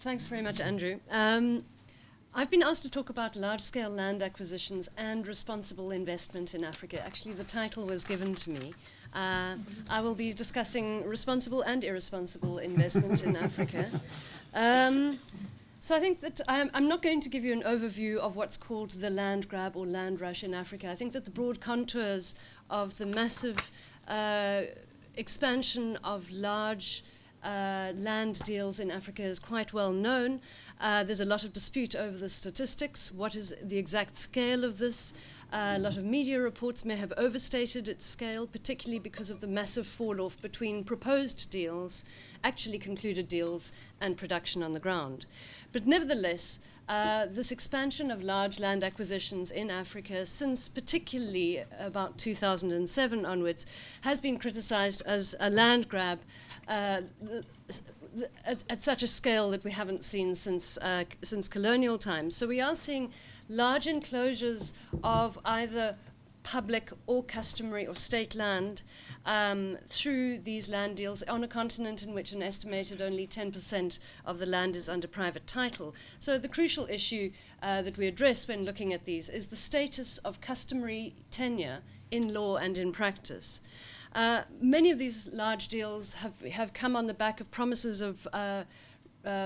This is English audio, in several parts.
Thanks very much, Andrew. I've been asked to talk about large-scale land acquisitions and responsible investment in Africa. Actually, the title was given to me. I will be discussing responsible and irresponsible investment in Africa. So I think that I'm not going to give you an overview of what's called the land grab or land rush in Africa. I think that the broad contours of the massive expansion of large land deals in Africa is quite well known. There's a lot of dispute over the statistics. What is the exact scale of this? A lot of media reports may have overstated its scale, particularly because of the massive fall-off between proposed deals, actually concluded deals, and production on the ground. But nevertheless, this expansion of large land acquisitions in Africa, since particularly about 2007 onwards, has been criticized as a land grab at such a scale that we haven't seen since colonial times. So we are seeing large enclosures of either public or customary or state land through these land deals on a continent in which an estimated only 10% of the land is under private title. So the crucial issue that we address when looking at these is the status of customary tenure in law and in practice. Many of these large deals have come on the back of promises of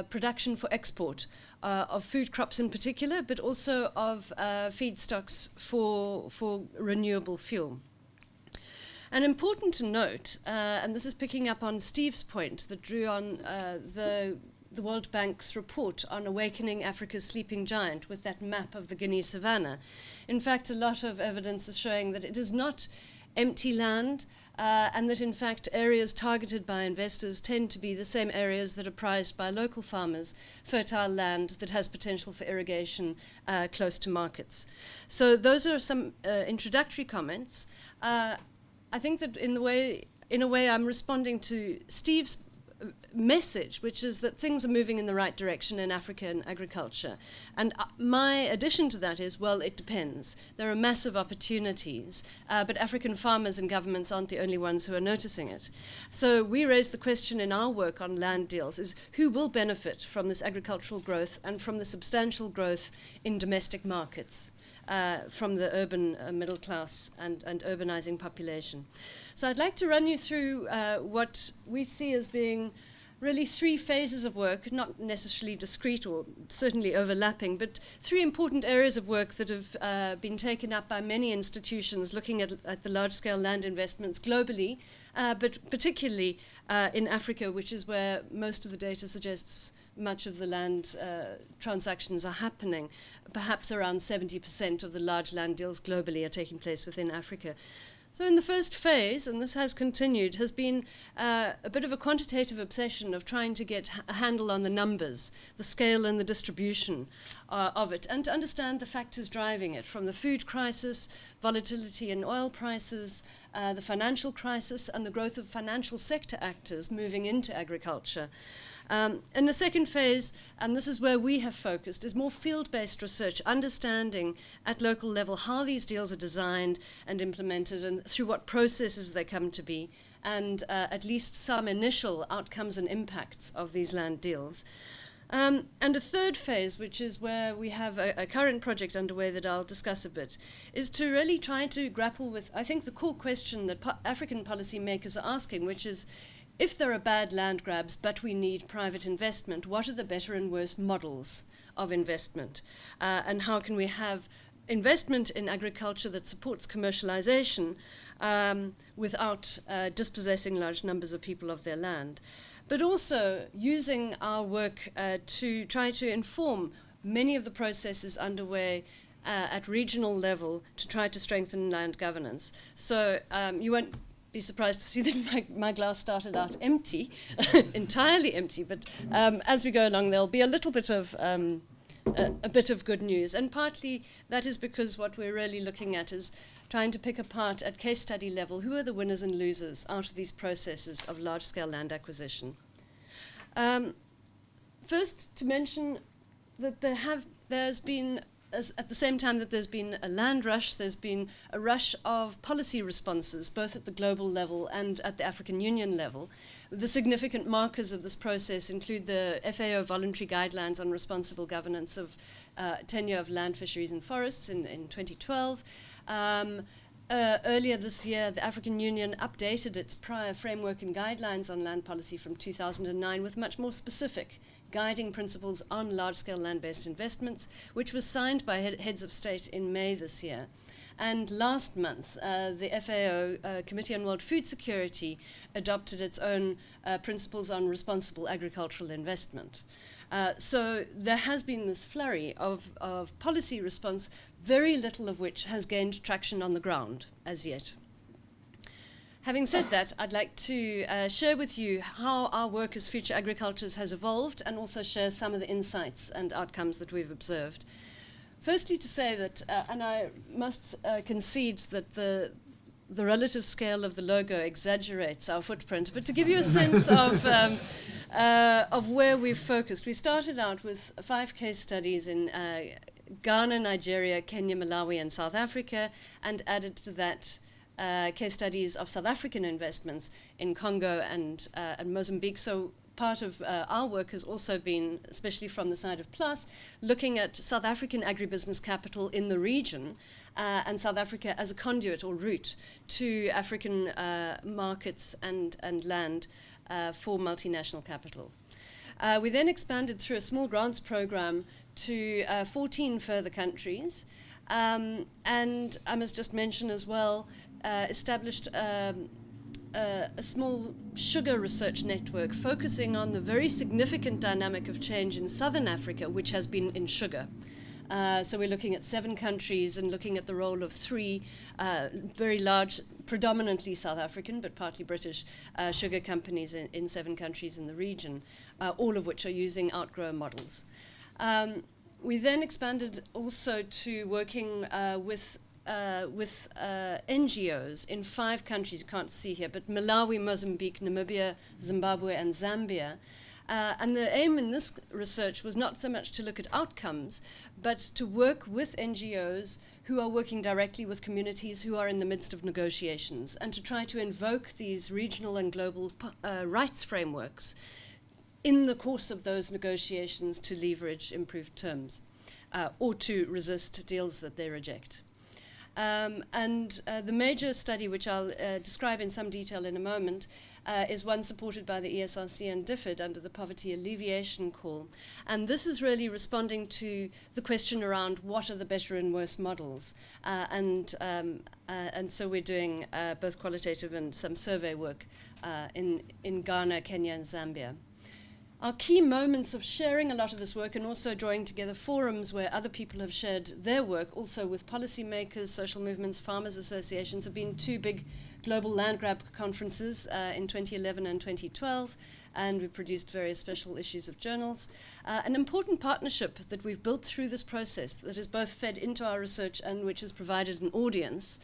production for export, of food crops in particular, but also of feedstocks for renewable fuel. And important to note, and this is picking up on Steve's point that drew on the World Bank's report on awakening Africa's sleeping giant with that map of the Guinea savanna. In fact, a lot of evidence is showing that it is not empty land, and that in fact areas targeted by investors tend to be the same areas that are prized by local farmers, fertile land that has potential for irrigation close to markets. So those are some introductory comments. I think that in a way I'm responding to Steve's message, which is that things are moving in the right direction in Africa and agriculture. And my addition to that is, well, it depends. There are massive opportunities, but African farmers and governments aren't the only ones who are noticing it. So we raise the question in our work on land deals is who will benefit from this agricultural growth and from the substantial growth in domestic markets from the urban middle class and urbanizing population. So I'd like to run you through what we see as being really three phases of work, not necessarily discrete or certainly overlapping, but three important areas of work that have been taken up by many institutions looking at the large-scale land investments globally, but particularly in Africa, which is where most of the data suggests much of the land transactions are happening. Perhaps around 70% of the large land deals globally are taking place within Africa. So in the first phase, and this has continued, has been a bit of a quantitative obsession of trying to get a handle on the numbers, the scale and the distribution of it, and to understand the factors driving it, from the food crisis, volatility in oil prices, the financial crisis, and the growth of financial sector actors moving into agriculture. In the second phase, and this is where we have focused, is more field-based research, understanding at local level how these deals are designed and implemented and through what processes they come to be, and at least some initial outcomes and impacts of these land deals. And a third phase, which is where we have a current project underway that I'll discuss a bit, is to really try to grapple with, I think, the core question that African policymakers are asking, which is, if there are bad land grabs but we need private investment, what are the better and worse models of investment? And how can we have investment in agriculture that supports commercialization without dispossessing large numbers of people of their land? But also using our work to try to inform many of the processes underway at regional level to try to strengthen land governance. So you won't be surprised to see that my glass started out empty, entirely empty, but as we go along there'll be a little bit of good news, and partly that is because what we're really looking at is trying to pick apart at case study level who are the winners and losers out of these processes of large-scale land acquisition. First, to mention that there's been at the same time that there's been a land rush, there's been a rush of policy responses, both at the global level and at the African Union level. The significant markers of this process include the FAO voluntary guidelines on responsible governance of tenure of land, fisheries and forests in 2012. Earlier this year, the African Union updated its prior framework and guidelines on land policy from 2009 with much more specific guiding principles on large-scale land-based investments, which was signed by heads of state in May this year. And last month, the FAO Committee on World Food Security adopted its own principles on responsible agricultural investment. So there has been this flurry of policy response, very little of which has gained traction on the ground as yet. Having said that, I'd like to share with you how our work as Future Agricultures has evolved and also share some of the insights and outcomes that we've observed. Firstly, to say that, and I must concede that the relative scale of the logo exaggerates our footprint, but to give you a sense of where we've focused, we started out with 5 case studies in Ghana, Nigeria, Kenya, Malawi, and South Africa, and added to that case studies of South African investments in Congo and Mozambique. So part of our work has also been, especially from the side of PLAAS, looking at South African agribusiness capital in the region and South Africa as a conduit or route to African markets and land for multinational capital. We then expanded through a small grants program to 14 further countries. And I must just mention as well, established a small sugar research network focusing on the very significant dynamic of change in southern Africa, which has been in sugar. So we're looking at 7 countries and looking at the role of 3 very large, predominantly South African, but partly British sugar companies in 7 countries in the region, all of which are using outgrower models. We then expanded also to working with NGOs in 5 countries, you can't see here, but Malawi, Mozambique, Namibia, Zimbabwe, and Zambia. And the aim in this research was not so much to look at outcomes, but to work with NGOs who are working directly with communities who are in the midst of negotiations, and to try to invoke these regional and global rights frameworks in the course of those negotiations to leverage improved terms or to resist deals that they reject. The major study, which I'll describe in some detail in a moment, is one supported by the ESRC and DFID under the poverty alleviation call. And this is really responding to the question around what are the better and worse models. And so we're doing both qualitative and some survey work in Ghana, Kenya, and Zambia. Our key moments of sharing a lot of this work and also drawing together forums where other people have shared their work, also with policymakers, social movements, farmers associations, have been 2 big global land grab conferences in 2011 and 2012, and we produced various special issues of journals. An important partnership that we've built through this process that has both fed into our research and which has provided an audience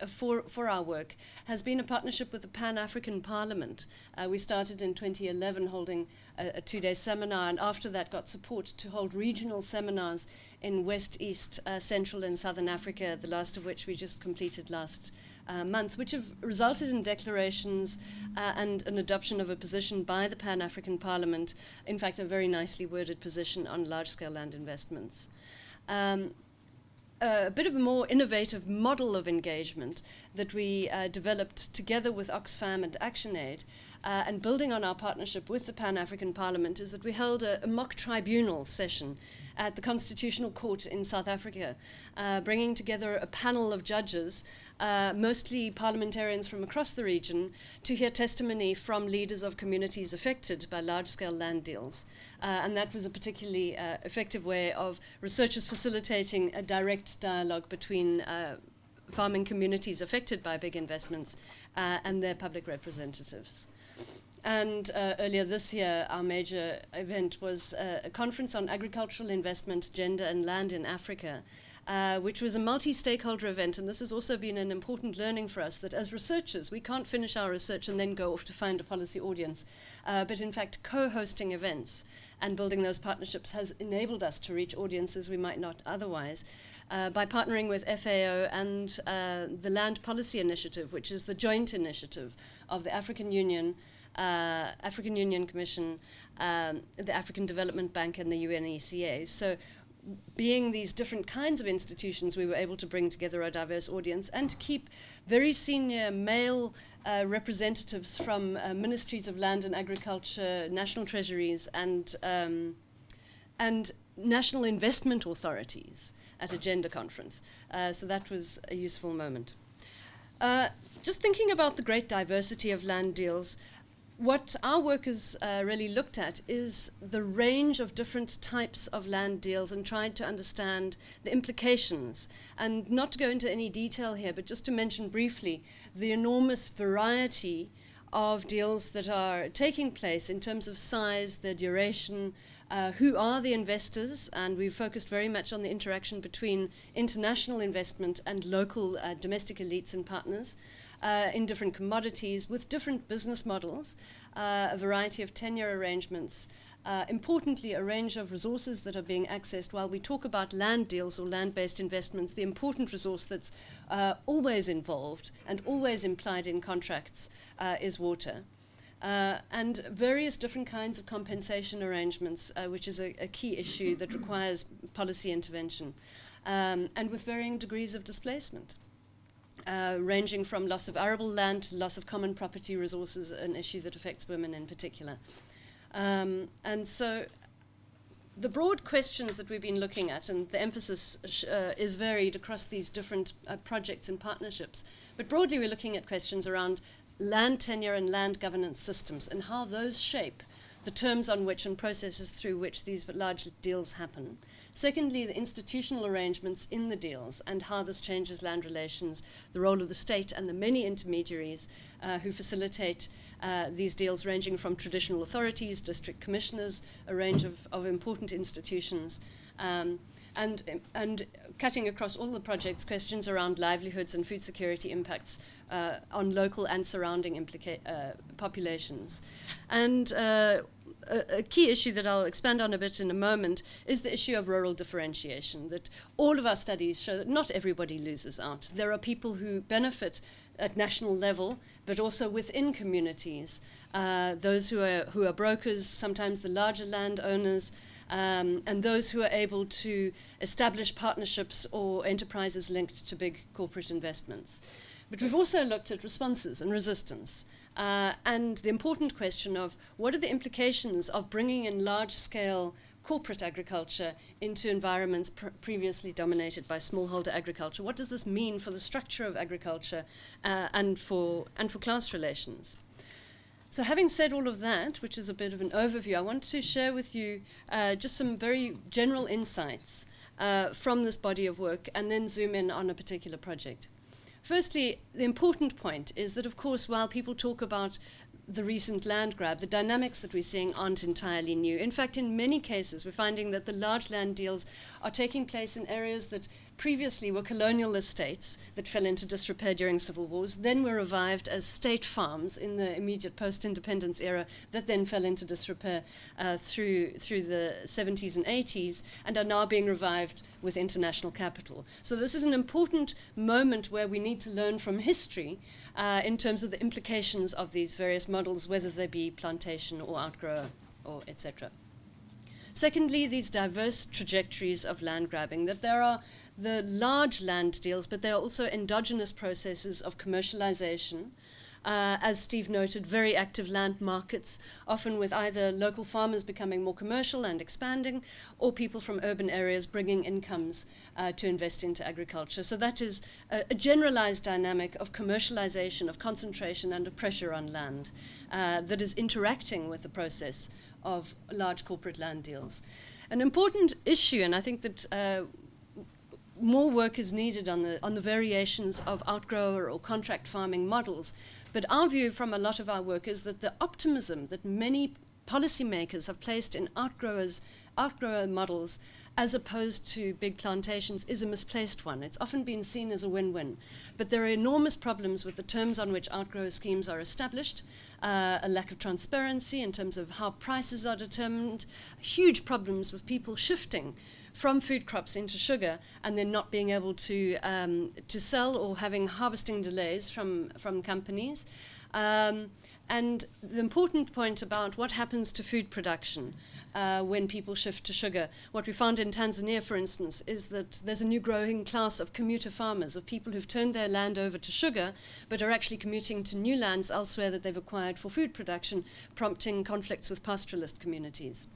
for our work has been a partnership with the Pan-African Parliament. We started in 2011 holding a 2-day seminar, and after that got support to hold regional seminars in West, East, Central and Southern Africa, the last of which we just completed last month, which have resulted in declarations and an adoption of a position by the Pan-African Parliament, in fact a very nicely worded position on large-scale land investments. A bit of a more innovative model of engagement that we developed together with Oxfam and ActionAid, and building on our partnership with the Pan-African Parliament, is that we held a mock tribunal session at the Constitutional Court in South Africa, bringing together a panel of judges, mostly parliamentarians from across the region, to hear testimony from leaders of communities affected by large-scale land deals. And that was a particularly effective way of researchers facilitating a direct dialogue between farming communities affected by big investments and their public representatives. And earlier this year, our major event was a conference on agricultural investment, gender and land in Africa, which was a multi-stakeholder event. And this has also been an important learning for us, that as researchers, we can't finish our research and then go off to find a policy audience. But in fact, co-hosting events and building those partnerships has enabled us to reach audiences we might not otherwise. By partnering with FAO and the Land Policy Initiative, which is the joint initiative of the African Union Commission, the African Development Bank, and the UNECA. So being these different kinds of institutions, we were able to bring together a diverse audience and to keep very senior male representatives from ministries of land and agriculture, national treasuries, and national investment authorities at a gender conference. So that was a useful moment. Just thinking about the great diversity of land deals, what our work has really looked at is the range of different types of land deals and tried to understand the implications. And not to go into any detail here, but just to mention briefly the enormous variety of deals that are taking place in terms of size, their duration, who are the investors, and we've focused very much on the interaction between international investment and local domestic elites and partners in different commodities with different business models, a variety of tenure arrangements, importantly a range of resources that are being accessed. While we talk about land deals or land-based investments, the important resource that's always involved and always implied in contracts is water. And various different kinds of compensation arrangements, which is a key issue that requires policy intervention, and with varying degrees of displacement, ranging from loss of arable land to loss of common property resources, an issue that affects women in particular. And so the broad questions that we've been looking at, and the emphasis is varied across these different projects and partnerships, but broadly we're looking at questions around land tenure and land governance systems and how those shape the terms on which and processes through which these large deals happen. Secondly, the institutional arrangements in the deals and how this changes land relations, the role of the state and the many intermediaries who facilitate these deals, ranging from traditional authorities, district commissioners, a range of important institutions, and cutting across all the projects, questions around livelihoods and food security impacts on local and surrounding populations. And a key issue that I'll expand on a bit in a moment is the issue of rural differentiation, that all of our studies show that not everybody loses out. There are people who benefit at national level, but also within communities, those who are brokers, sometimes the larger landowners, and those who are able to establish partnerships or enterprises linked to big corporate investments. But we've also looked at responses and resistance, and the important question of what are the implications of bringing in large-scale corporate agriculture into environments previously dominated by smallholder agriculture. What does this mean for the structure of agriculture and for class relations? So having said all of that, which is a bit of an overview, I want to share with you just some very general insights from this body of work and then zoom in on a particular project. Firstly, the important point is that, of course, while people talk about the recent land grab, the dynamics that we're seeing aren't entirely new. In fact, in many cases, we're finding that the large land deals are taking place in areas that previously were colonial estates that fell into disrepair during civil wars, then were revived as state farms in the immediate post-independence era that then fell into disrepair through the 70s and 80s and are now being revived with international capital. So this is an important moment where we need to learn from history in terms of the implications of these various models, whether they be plantation or outgrower or etc. Secondly, these diverse trajectories of land grabbing, that there are the large land deals, but there are also endogenous processes of commercialization. As Steve noted, very active land markets, often with either local farmers becoming more commercial and expanding, or people from urban areas bringing incomes to invest into agriculture. So that is a generalized dynamic of commercialization, of concentration, and of pressure on land that is interacting with the process of large corporate land deals. An important issue, and I think that more work is needed on the variations of outgrower or contract farming models. But our view from a lot of our work is that the optimism that many policymakers have placed in outgrower models as opposed to big plantations is a misplaced one. It's often been seen as a win-win. But there are enormous problems with the terms on which outgrower schemes are established, a lack of transparency in terms of how prices are determined, huge problems with people shifting from food crops into sugar and then not being able to sell, or having harvesting delays from companies. And the important point about what happens to food production when people shift to sugar. What we found in Tanzania, for instance, is that there's a new growing class of commuter farmers, of people who've turned their land over to sugar, but are actually commuting to new lands elsewhere that they've acquired for food production, prompting conflicts with pastoralist communities.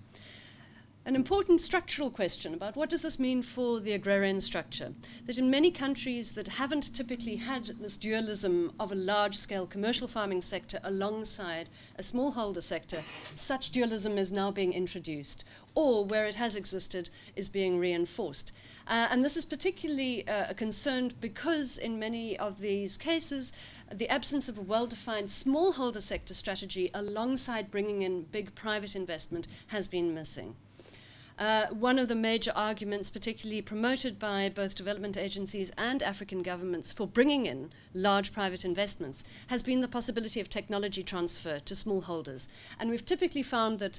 An important structural question about what does this mean for the agrarian structure, that in many countries that haven't typically had this dualism of a large-scale commercial farming sector alongside a smallholder sector, such dualism is now being introduced, or where it has existed is being reinforced. And this is particularly a concern because in many of these cases, the absence of a well-defined smallholder sector strategy alongside bringing in big private investment has been missing. One of the major arguments, particularly promoted by both development agencies and African governments for bringing in large private investments, has been the possibility of technology transfer to smallholders. And we've typically found that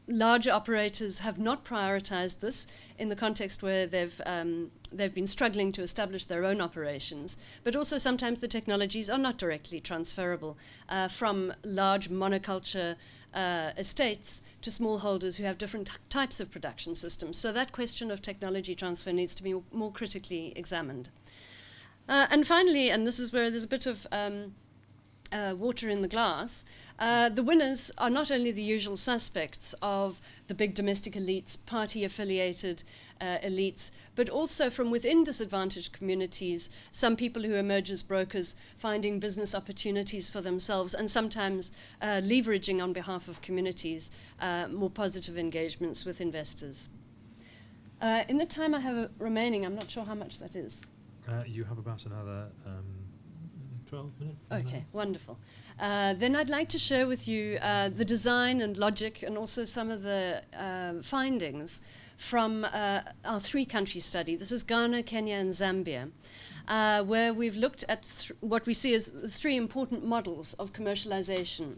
larger operators have not prioritized this in the context where they've been struggling to establish their own operations, but also sometimes the technologies are not directly transferable from large monoculture estates to smallholders who have different types of production systems. So that question of technology transfer needs to be more critically examined. And finally, and this is where there's a bit of water in the glass, the winners are not only the usual suspects of the big domestic elites, party-affiliated elites, but also from within disadvantaged communities, some people who emerge as brokers finding business opportunities for themselves and sometimes leveraging on behalf of communities more positive engagements with investors. In the time I have remaining, I'm not sure how much that is. You have about another 12 minutes. Okay, wonderful. Then I'd like to share with you the design and logic and also some of the findings from our three-country study. This is Ghana, Kenya, and Zambia, where we've looked at what we see as the three important models of commercialization.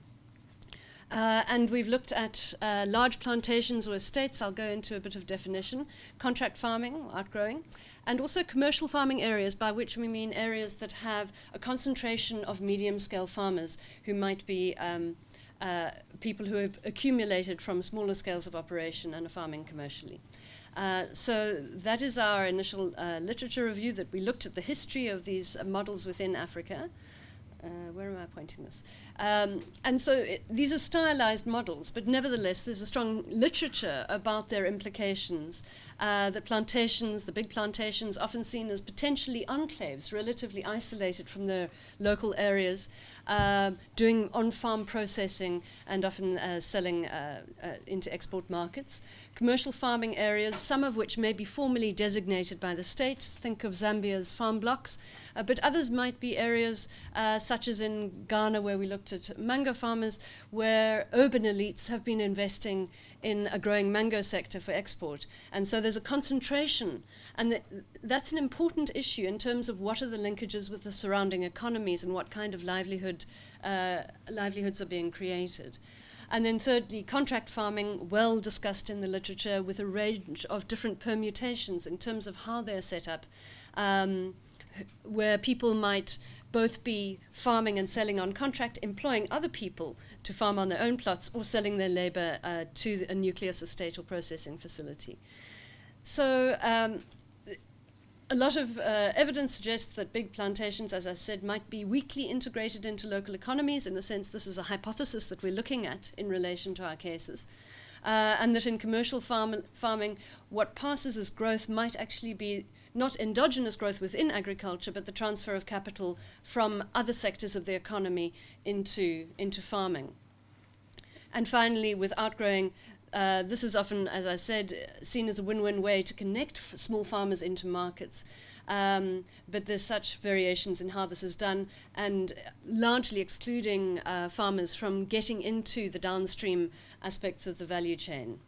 And we've looked at large plantations or estates. I'll go into a bit of definition, contract farming, or outgrowing, and also commercial farming areas, by which we mean areas that have a concentration of medium-scale farmers who might be people who have accumulated from smaller scales of operation and are farming commercially. So that is our initial literature review, that we looked at the history of these models within Africa. Where am I pointing this? And so these are stylized models, but nevertheless there's a strong literature about their implications. The plantations, the big plantations, often seen as potentially enclaves, relatively isolated from their local areas, doing on-farm processing and often selling into export markets. Commercial farming areas, some of which may be formally designated by the state, think of Zambia's farm blocks, but others might be areas such as in Ghana, where we looked at mango farmers, where urban elites have been investing in a growing mango sector for export. And so there's a concentration, and that's an important issue in terms of what are the linkages with the surrounding economies and what kind of livelihoods are being created. And then thirdly, contract farming, well discussed in the literature, with a range of different permutations in terms of how they're set up, where people might both be farming and selling on contract, employing other people to farm on their own plots, or selling their labor to a nucleus estate or processing facility. So a lot of evidence suggests that big plantations, as I said, might be weakly integrated into local economies. In a sense, this is a hypothesis that we're looking at in relation to our cases. And that in commercial farming, what passes as growth might actually be not endogenous growth within agriculture, but the transfer of capital from other sectors of the economy into farming. And finally, with outgrowing, this is often, as I said, seen as a win-win way to connect small farmers into markets. but there's such variations in how this is done, and largely excluding farmers from getting into the downstream aspects of the value chain.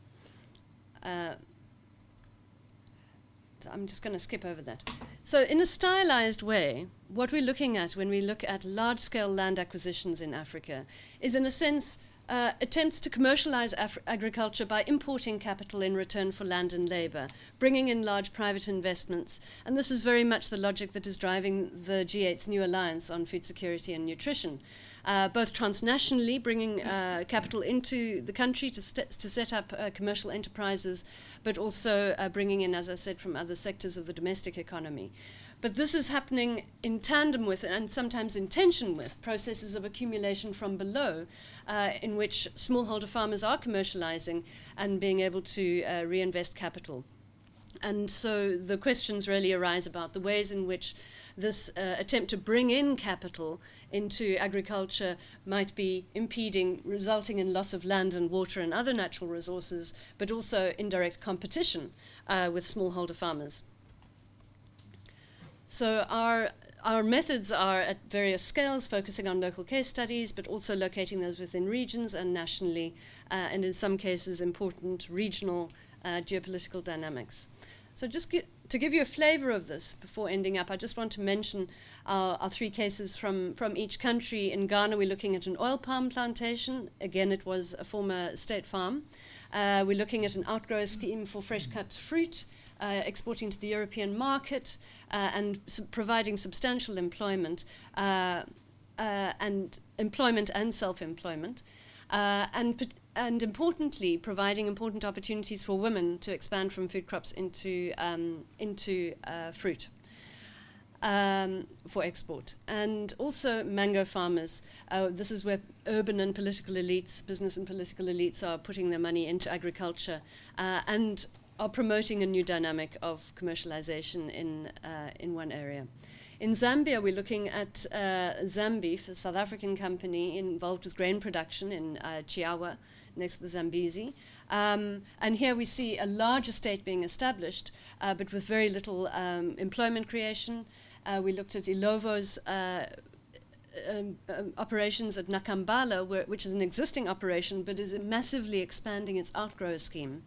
I'm just going to skip over that. So in a stylized way, what we're looking at when we look at large-scale land acquisitions in Africa is, in a sense, attempts to commercialize agriculture by importing capital in return for land and labor, bringing in large private investments. And this is very much the logic that is driving the G8's new alliance on food security and nutrition, both transnationally, bringing capital into the country to set up commercial enterprises, but also bringing in, as I said, from other sectors of the domestic economy. But this is happening in tandem with, and sometimes in tension with, processes of accumulation from below, in which smallholder farmers are commercializing and being able to reinvest capital. And so the questions really arise about the ways in which this attempt to bring in capital into agriculture might be impeding, resulting in loss of land and water and other natural resources, but also indirect competition with smallholder farmers. So our methods are at various scales, focusing on local case studies, but also locating those within regions and nationally, and in some cases important regional geopolitical dynamics. So just to give you a flavor of this before ending up, I just want to mention our three cases from each country. In Ghana, we're looking at an oil palm plantation. Again, it was a former state farm. We're looking at an outgrower scheme for fresh-cut fruit, exporting to the European market, and providing substantial employment, and self-employment, and importantly, providing important opportunities for women to expand from food crops into fruit for export. And also mango farmers. This is where urban and political elites, business and political elites, are putting their money into agriculture and are promoting a new dynamic of commercialization in one area. In Zambia, we're looking at Zambif, a South African company involved with grain production in Chiawa, next to the Zambezi. And here we see a large estate being established, but with very little employment creation. We looked at Ilovo's operations at Nakambala, which is an existing operation, but is massively expanding its outgrower scheme.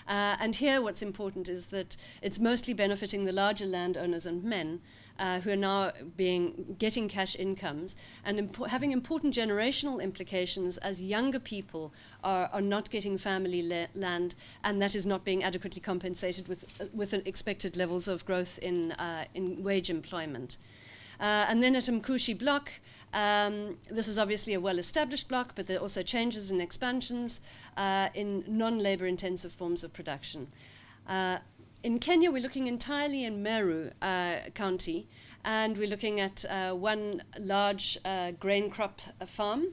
And here what's important is that it's mostly benefiting the larger landowners and men who are now getting cash incomes and having important generational implications as younger people are not getting family land, and that is not being adequately compensated with expected levels of growth in wage employment. And then at Mkushi block, this is obviously a well-established block, but there are also changes and expansions in non-labor intensive forms of production. In Kenya, we're looking entirely in Meru County, and we're looking at one large grain crop farm,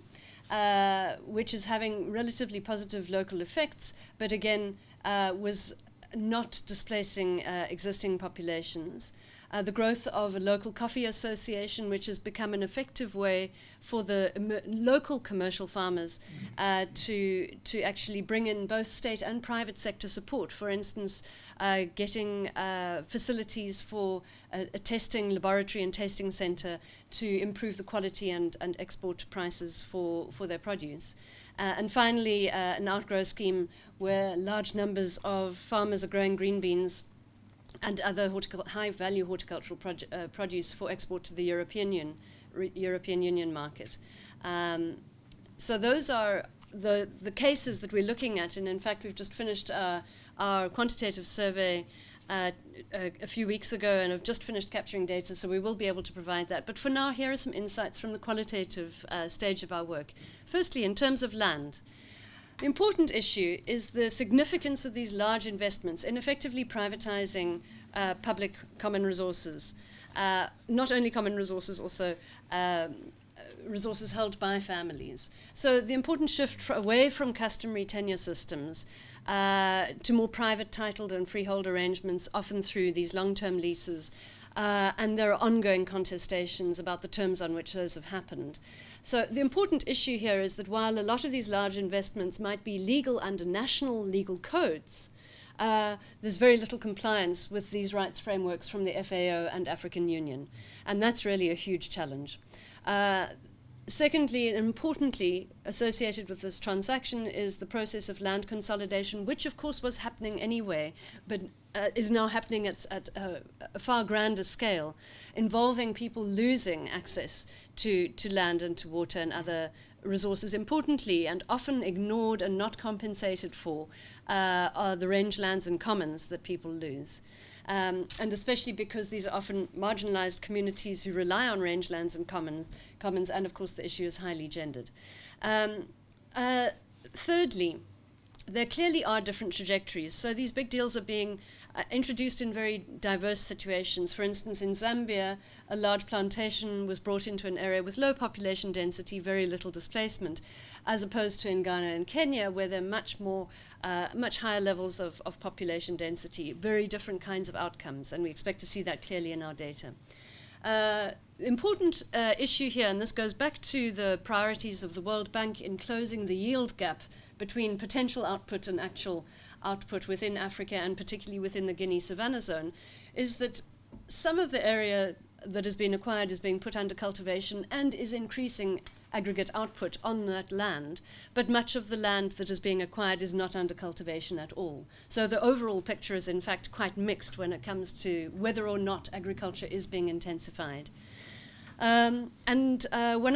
which is having relatively positive local effects, but again, was not displacing existing populations. The growth of a local coffee association, which has become an effective way for the local commercial farmers to actually bring in both state and private sector support. For instance, getting facilities for a testing laboratory and tasting center to improve the quality and export prices for their produce. And finally, an outgrow scheme where large numbers of farmers are growing green beans and other high-value horticultural produce for export to the European Union market. So those are the cases that we're looking at, and in fact we've just finished our quantitative survey a few weeks ago and have just finished capturing data, so we will be able to provide that. But for now, here are some insights from the qualitative stage of our work. Firstly, in terms of land, the important issue is the significance of these large investments in effectively privatizing public common resources. Not only common resources, also resources held by families. So the important shift away from customary tenure systems to more private titled and freehold arrangements, often through these long-term leases. And there are ongoing contestations about the terms on which those have happened. So the important issue here is that while a lot of these large investments might be legal under national legal codes, there's very little compliance with these rights frameworks from the FAO and African Union. And that's really a huge challenge. Secondly, and importantly, associated with this transaction is the process of land consolidation, which of course was happening anyway, but is now happening at a far grander scale, involving people losing access to land and to water and other resources. Importantly, and often ignored and not compensated for, are the rangelands and commons that people lose. And especially because these are often marginalized communities who rely on rangelands and commons, and of course the issue is highly gendered. Thirdly, there clearly are different trajectories. So these big deals are being introduced in very diverse situations. For instance, in Zambia, a large plantation was brought into an area with low population density, very little displacement, as opposed to in Ghana and Kenya, where there are much higher levels of population density, very different kinds of outcomes, and we expect to see that clearly in our data. Important issue here, and this goes back to the priorities of the World Bank in closing the yield gap between potential output and actual output within Africa, and particularly within the Guinea Savannah Zone, is that some of the area that has been acquired is being put under cultivation and is increasing aggregate output on that land, but much of the land that is being acquired is not under cultivation at all. So the overall picture is in fact quite mixed when it comes to whether or not agriculture is being intensified. One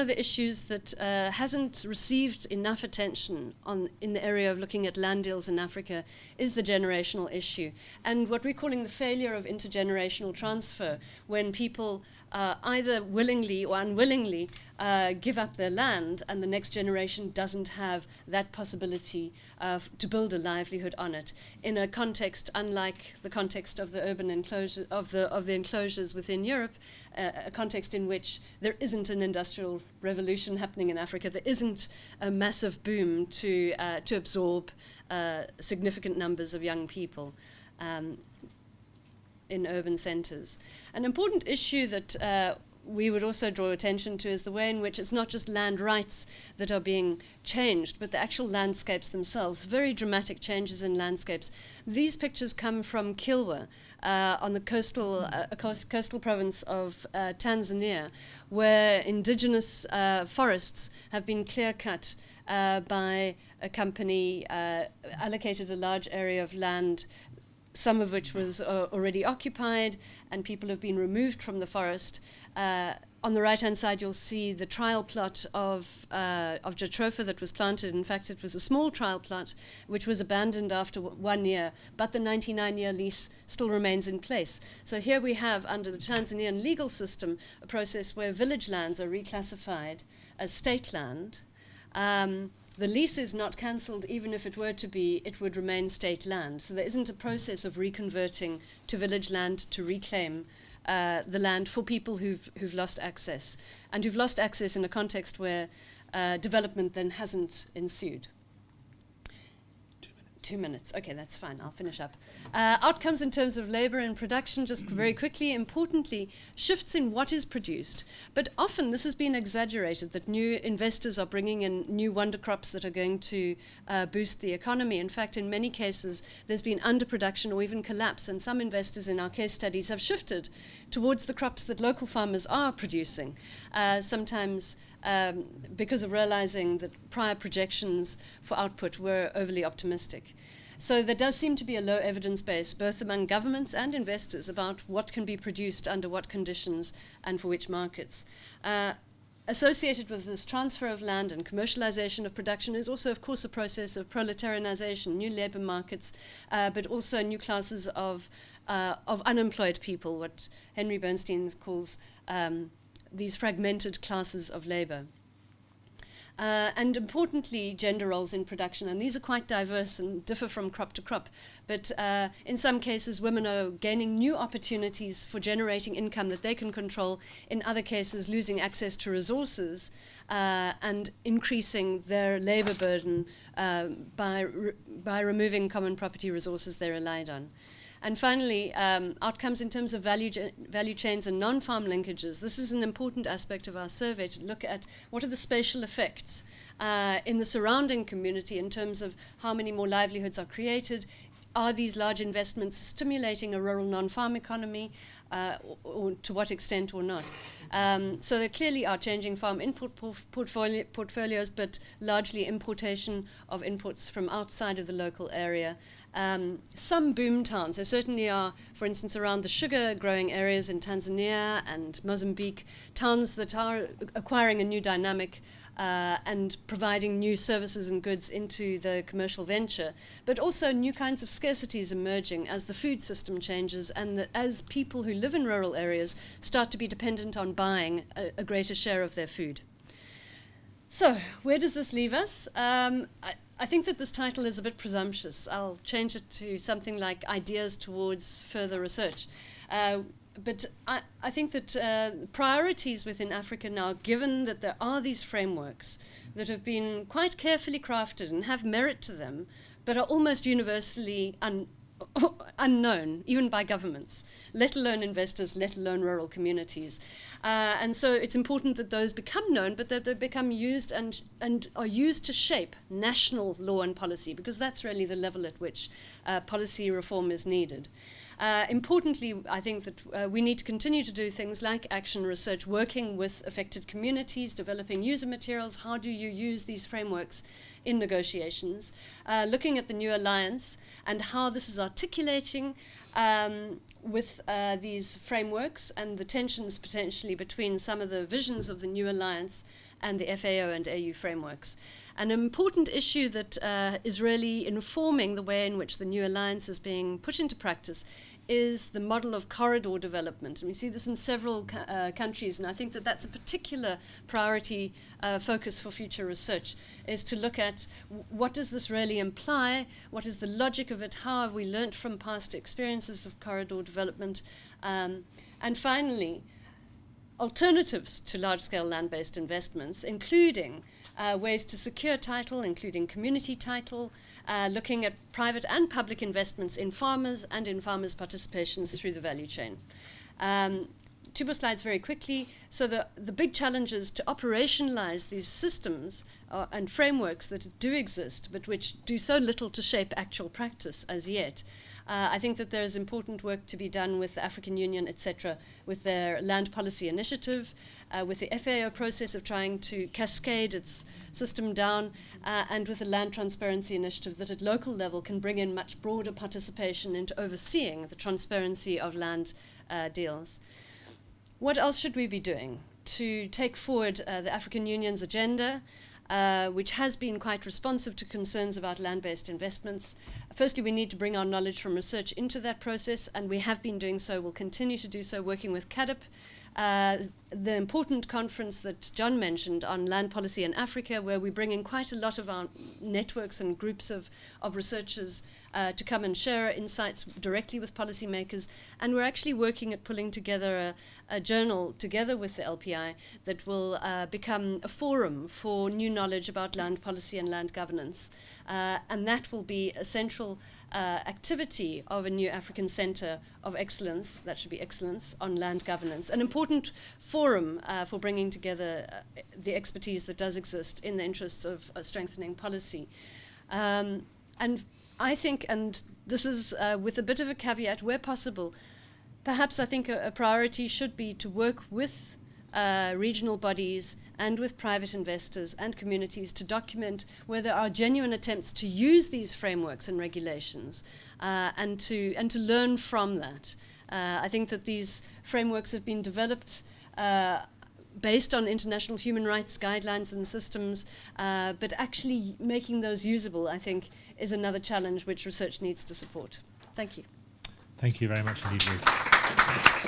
of the issues that hasn't received enough attention in the area of looking at land deals in Africa is the generational issue, and what we're calling the failure of intergenerational transfer, when people either willingly or unwillingly give up their land and the next generation doesn't have that possibility to build a livelihood on it, in a context unlike the context of the urban enclosure of the enclosures within Europe, a context in which there isn't an industrial revolution happening in Africa, there isn't a massive boom to absorb significant numbers of young people in urban centres. An important issue that we would also draw attention to is the way in which it's not just land rights that are being changed, but the actual landscapes themselves, very dramatic changes in landscapes. These pictures come from Kilwa, on the coastal province of Tanzania, where indigenous forests have been clear-cut by a company, allocated a large area of land, some of which was already occupied, and people have been removed from the forest. On the right-hand side, you'll see the trial plot of jatropha that was planted. In fact, it was a small trial plot which was abandoned after 1 year, but the 99-year lease still remains in place. So here we have, under the Tanzanian legal system, a process where village lands are reclassified as state land. The lease is not cancelled. Even if it were to be, it would remain state land. So there isn't a process of reconverting to village land to reclaim the land for people who've lost access, and who've lost access in a context where development then hasn't ensued. 2 minutes. Okay, that's fine. I'll finish up. Outcomes in terms of labor and production, just very quickly. Importantly, shifts in what is produced. But often this has been exaggerated, that new investors are bringing in new wonder crops that are going to boost the economy. In fact, in many cases, there's been underproduction or even collapse, and some investors in our case studies have shifted towards the crops that local farmers are producing, sometimes because of realizing that prior projections for output were overly optimistic. So there does seem to be a low evidence base, both among governments and investors, about what can be produced under what conditions and for which markets. Associated with this transfer of land and commercialization of production is also, of course, a process of proletarianization, new labor markets, but also new classes of unemployed people, what Henry Bernstein calls these fragmented classes of labor. And importantly, gender roles in production, and these are quite diverse and differ from crop to crop, but in some cases women are gaining new opportunities for generating income that they can control, in other cases losing access to resources and increasing their labor burden by removing common property resources they relied on. And finally, outcomes in terms of value chains and non-farm linkages. This is an important aspect of our survey, to look at what are the spatial effects in the surrounding community in terms of how many more livelihoods are created, are these large investments stimulating a rural non-farm economy, or to what extent or not? So there clearly are changing farm input portfolios, but largely importation of inputs from outside of the local area. Some boom towns, there certainly are, for instance, around the sugar growing areas in Tanzania and Mozambique, towns that are acquiring a new dynamic and providing new services and goods into the commercial venture, but also new kinds of scarcities emerging as the food system changes and as people who live in rural areas start to be dependent on buying a greater share of their food. So, where does this leave us? I think that this title is a bit presumptuous. I'll change it to something like Ideas Towards Further Research. But I think that priorities within Africa now, given that there are these frameworks that have been quite carefully crafted and have merit to them, but are almost universally unknown, even by governments, let alone investors, let alone rural communities. And so it's important that those become known, but that they become used and are used to shape national law and policy, because that's really the level at which policy reform is needed. Importantly, I think that we need to continue to do things like action research, working with affected communities, developing user materials. How do you use these frameworks in negotiations? Looking at the New Alliance and how this is articulating with these frameworks and the tensions potentially between some of the visions of the New Alliance and the FAO and AU frameworks. An important issue that is really informing the way in which the New Alliance is being put into practice is the model of corridor development. And we see this in several countries, and I think that that's a particular priority focus for future research, is to look at what does this really imply, what is the logic of it, how have we learnt from past experiences of corridor development, and finally, alternatives to large-scale land-based investments, including ways to secure title, including community title, looking at private and public investments in farmers and in farmers' participations through the value chain. Two more slides very quickly. So the big challenge is to operationalize these systems and frameworks that do exist, but which do so little to shape actual practice as yet. I think that there is important work to be done with the African Union, etc., with their land policy initiative, with the FAO process of trying to cascade its system down, and with the land transparency initiative that at local level can bring in much broader participation into overseeing the transparency of land deals. What else should we be doing to take forward the African Union's agenda, which has been quite responsive to concerns about land-based investments? Firstly, we need to bring our knowledge from research into that process, and we have been doing so, we'll continue to do so, working with CADIP. The important conference that John mentioned on land policy in Africa, where we bring in quite a lot of our networks and groups of researchers to come and share insights directly with policymakers. And we're actually working at pulling together a journal together with the LPI that will become a forum for new knowledge about land policy and land governance. And that will be a central activity of a new African Centre of Excellence, that should be excellence, on land governance. An important forum for bringing together the expertise that does exist in the interests of strengthening policy. And I think, and this is with a bit of a caveat, where possible, perhaps I think a priority should be to work with regional bodies and with private investors and communities to document where there are genuine attempts to use these frameworks and regulations and to learn from that. I think that these frameworks have been developed based on international human rights guidelines and systems, but actually making those usable, I think, is another challenge which research needs to support. Thank you. Thank you very much indeed, Ruth.